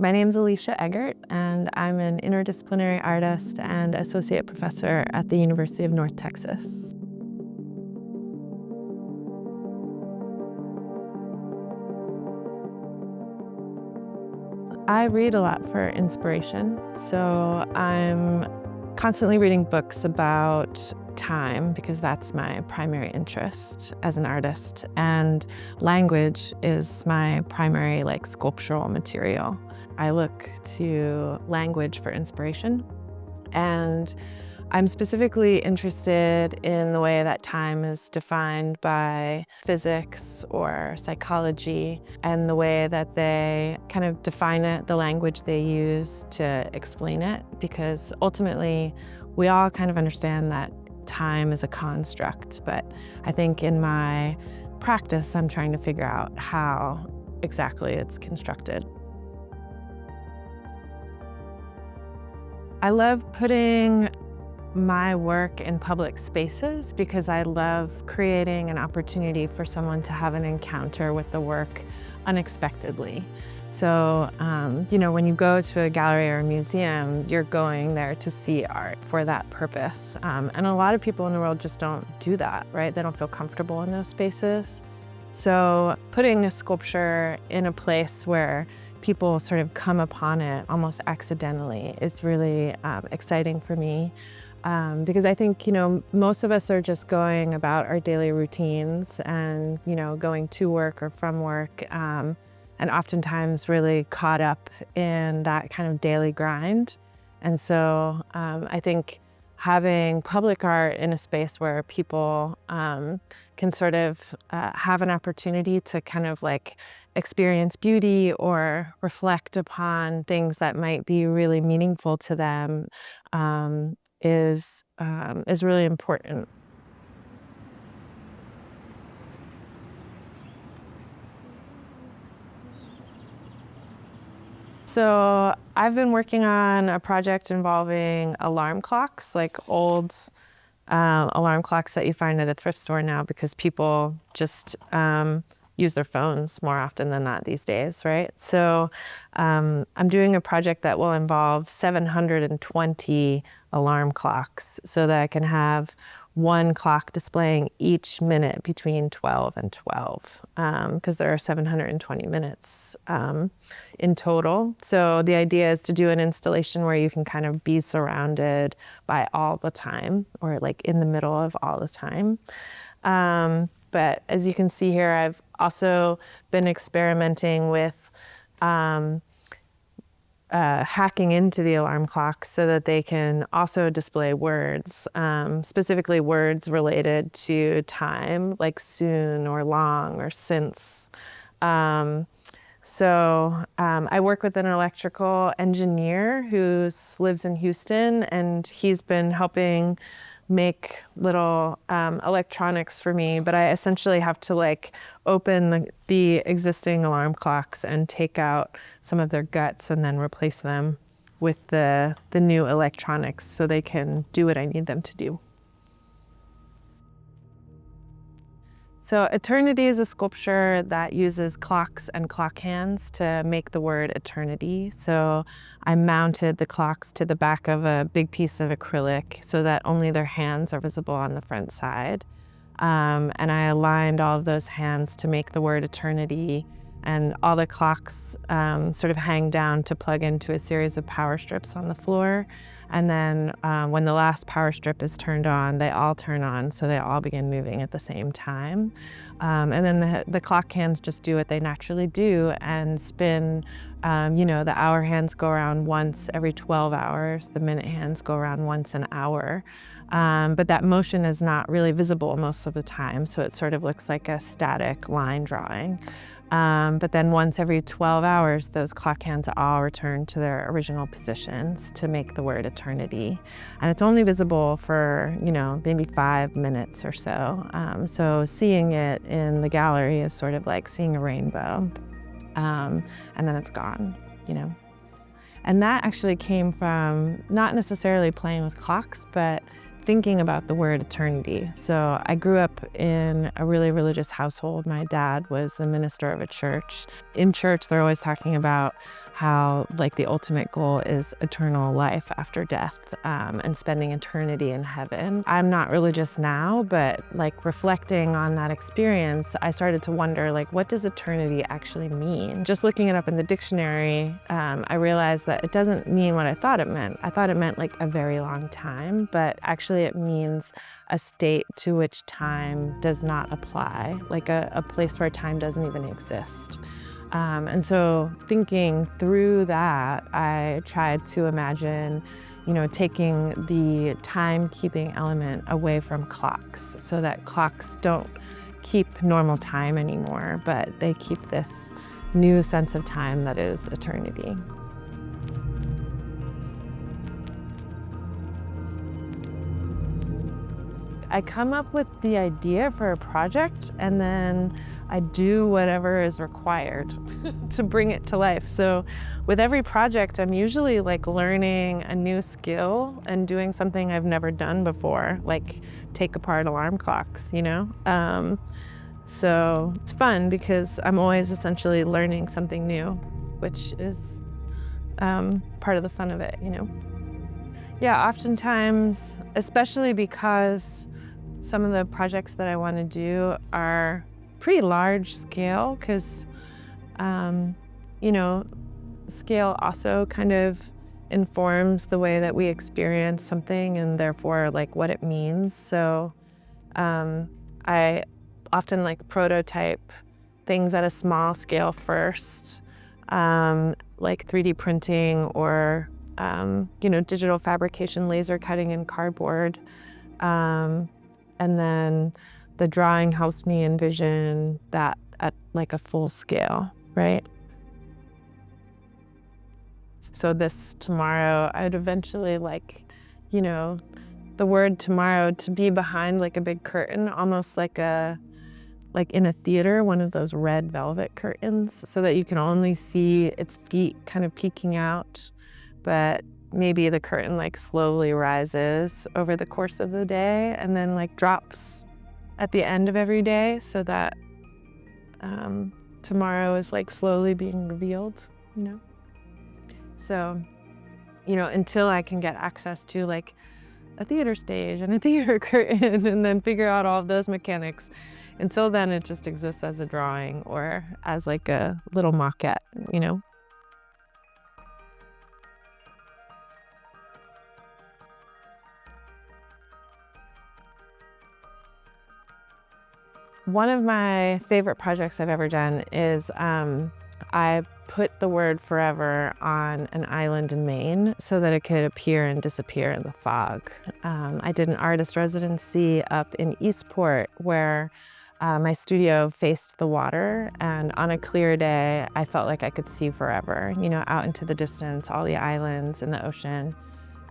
My name's Alicia Eggert, and I'm an interdisciplinary artist and associate professor at the University of North Texas. I read a lot for inspiration, so I'm constantly reading books about time because that's my primary interest as an artist, and language is my primary sculptural material. I look to language for inspiration, and I'm specifically interested in the way that time is defined by physics or psychology and the way that they kind of define it, the language they use to explain it, because ultimately we all kind of understand that time is a construct, but I think in my practice I'm trying to figure out how exactly it's constructed. I love putting my work in public spaces because I love creating an opportunity for someone to have an encounter with the work unexpectedly. So, when you go to a gallery or a museum, you're going there to see art for that purpose. And a lot of people in the world just don't do that, right? They don't feel comfortable in those spaces. So putting a sculpture in a place where people sort of come upon it almost accidentally is really exciting for me. Because I think, most of us are just going about our daily routines and, going to work or from work, and oftentimes really caught up in that kind of daily grind. And so I think having public art in a space where people can sort of have an opportunity to kind of experience beauty or reflect upon things that might be really meaningful to them is really important. So I've been working on a project involving alarm clocks, like old alarm clocks that you find at a thrift store now because people just use their phones more often than not these days, right? So I'm doing a project that will involve 720 alarm clocks so that I can have one clock displaying each minute between 12 and 12, because there are 720 minutes in total. So the idea is to do an installation where you can kind of be surrounded by all the time, or in the middle of all the time. But as you can see here, I've also been experimenting with hacking into the alarm clocks so that they can also display words, specifically words related to time, like soon or long or since. I work with an electrical engineer who lives in Houston, and he's been helping make little electronics for me, but I essentially have to open the existing alarm clocks and take out some of their guts and then replace them with the new electronics so they can do what I need them to do. So Eternity is a sculpture that uses clocks and clock hands to make the word eternity. So I mounted the clocks to the back of a big piece of acrylic so that only their hands are visible on the front side. And I aligned all of those hands to make the word eternity. And all the clocks sort of hang down to plug into a series of power strips on the floor. And then when the last power strip is turned on, they all turn on, so they all begin moving at the same time. And then the clock hands just do what they naturally do and spin. The hour hands go around once every 12 hours. The minute hands go around once an hour. But that motion is not really visible most of the time, so it sort of looks like a static line drawing. But then once every 12 hours, those clock hands all return to their original positions to make the word eternity. And it's only visible for, maybe 5 minutes or so. So seeing it in the gallery is sort of like seeing a rainbow. And then it's gone, And that actually came from not necessarily playing with clocks, but thinking about the word eternity. So I grew up in a really religious household. My dad was the minister of a church. In church, they're always talking about how like the ultimate goal is eternal life after death, and spending eternity in heaven. I'm not religious now, but like reflecting on that experience, I started to wonder, like, what does eternity actually mean? Just looking it up in the dictionary, I realized that it doesn't mean what I thought it meant. I thought it meant like a very long time, but actually it means a state to which time does not apply, like a place where time doesn't even exist. And so thinking through that, I tried to imagine, taking the timekeeping element away from clocks so that clocks don't keep normal time anymore, but they keep this new sense of time that is eternity. I come up with the idea for a project and then I do whatever is required to bring it to life. So with every project, I'm usually like learning a new skill and doing something I've never done before, like take apart alarm clocks, So it's fun because I'm always essentially learning something new, which is part of the fun of it, Yeah, oftentimes, especially because some of the projects that I want to do are pretty large scale because, scale also kind of informs the way that we experience something and therefore like what it means. So I often like prototype things at a small scale first, like 3D printing or, digital fabrication, laser cutting in cardboard. And then the drawing helps me envision that at like a full scale, right? So this tomorrow, I'd eventually like, the word tomorrow to be behind like a big curtain, almost like in a theater, one of those red velvet curtains, so that you can only see its feet kind of peeking out, but maybe the curtain like slowly rises over the course of the day and then like drops at the end of every day so that tomorrow is like slowly being revealed, So, until I can get access to like a theater stage and a theater curtain and then figure out all of those mechanics, until then it just exists as a drawing or as like a little maquette, One of my favorite projects I've ever done is I put the word forever on an island in Maine so that it could appear and disappear in the fog. I did an artist residency up in Eastport where my studio faced the water, and on a clear day, I felt like I could see forever, out into the distance, all the islands and the ocean.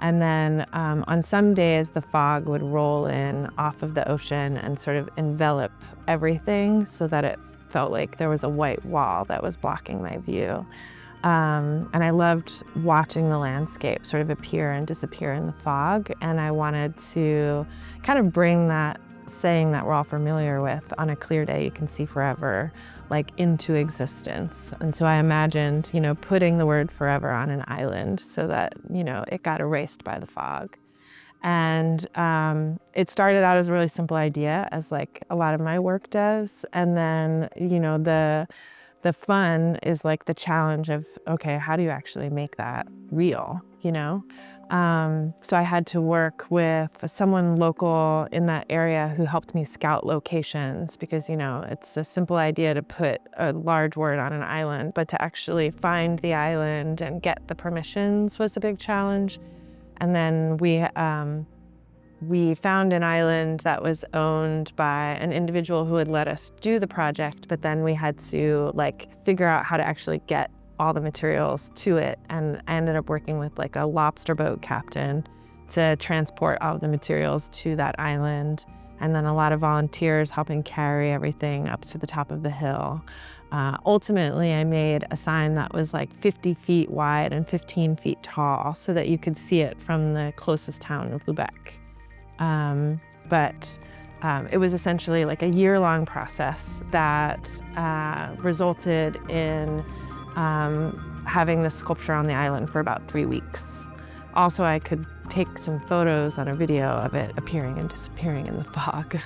And then on some days, the fog would roll in off of the ocean and sort of envelop everything so that it felt like there was a white wall that was blocking my view. And I loved watching the landscape sort of appear and disappear in the fog. And I wanted to kind of bring that saying that we're all familiar with, on a clear day you can see forever, like into existence. And so I imagined, putting the word forever on an island so that, it got erased by the fog. And it started out as a really simple idea, as like a lot of my work does. And then, the fun is like the challenge of, okay, how do you actually make that real, So I had to work with someone local in that area who helped me scout locations because, it's a simple idea to put a large word on an island, but to actually find the island and get the permissions was a big challenge. And then we found an island that was owned by an individual who would let us do the project, but then we had to figure out how to actually get all the materials to it. And I ended up working with a lobster boat captain to transport all of the materials to that island. And then a lot of volunteers helping carry everything up to the top of the hill. Ultimately, I made a sign that was 50 feet wide and 15 feet tall so that you could see it from the closest town of Lubec. But it was essentially like a year-long process that resulted in having the sculpture on the island for about 3 weeks. Also, I could take some photos on a video of it appearing and disappearing in the fog.